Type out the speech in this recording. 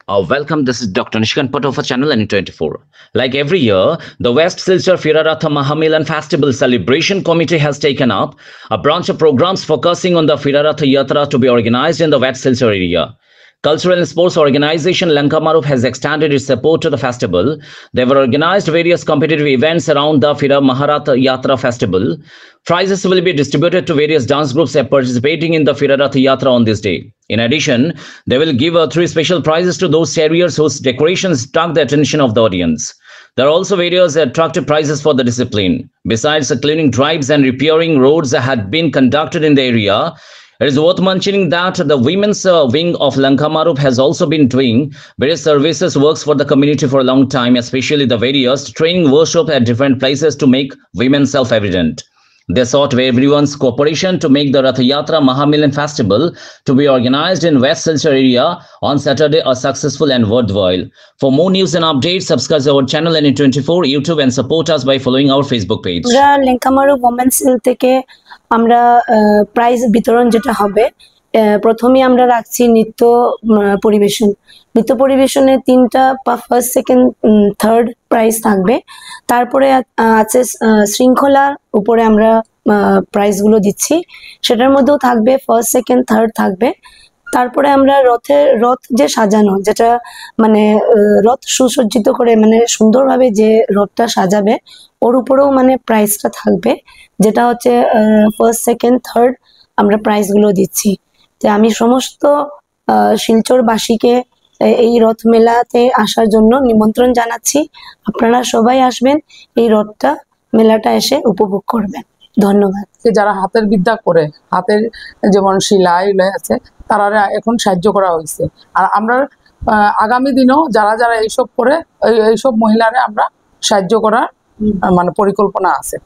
Welcome, this is Dr. Nishkant Pato for Channel N24. Like every year, the West Silchar Firaratha Mahamilan Festival Celebration Committee has taken up a branch of programs focusing on the Firaratha Yatra to be organized in the West Silchar area. Cultural and sports organization Lankamaruf has extended its support to the festival. They were organized various competitive events around the Fira Maharatha Yatra festival. Prizes will be distributed to various dance groups participating in the Firaratha Yatra on this day. In addition, they will give 3 special prizes to those carriers whose decorations struck the attention of the audience. There are also various attractive prizes for the discipline. Besides, cleaning drives and repairing roads had been conducted in the area. It is worth mentioning that the women's wing of Lankamaruf has also been doing various services works for the community for a long time, especially the various training workshops at different places to make women self-evident. They sought everyone's cooperation to make the Rath Yatra Mahamilan Festival to be organized in West Silchar area on Saturday a successful and worthwhile. For more news and updates, subscribe to our channel N24 YouTube and support us by following our Facebook page. Lankamaruf Women's Hill থেকে আমরা prize বিতরণ যেটা হবে প্রথমে আমরা রাখছি নৃত্য পরিবেশনে 3টা ফার্স্ট সেকেন্ড থার্ড প্রাইজ থাকবে। তারপরে আছে শৃঙ্খলার উপরে আমরা প্রাইজগুলো দিচ্ছি, সেটার মধ্যেও থাকবে ফার্স্ট সেকেন্ড থার্ড থাকবে। তারপরে আমরা রথ যে সাজানো, যেটা মানে রথ সুসজ্জিত করে মানে সুন্দরভাবে যে রথটা সাজাবে ওর উপরেও মানে প্রাইজটা থাকবে, যেটা হচ্ছে ফার্স্ট সেকেন্ড থার্ড আমরা প্রাইজগুলো দিচ্ছি। তো আমি সমস্ত শিলচরবাসীকে এই রথ মেলাতে আসার জন্য নিমন্ত্রণ জানাচ্ছি। আপনারা সবাই আসবেন, এই রথটা মেলাটা এসে উপভোগ করবেন। ধন্যবাদ। যারা হাতের বিদ্যা করে, হাতের যেমন সেলাই আছে, তারা এখন সাহায্য করা হয়েছে। আর আমরা আগামী দিনেও যারা যারা এইসব করে এইসব মহিলারা আমরা সাহায্য করার মানে পরিকল্পনা আছে।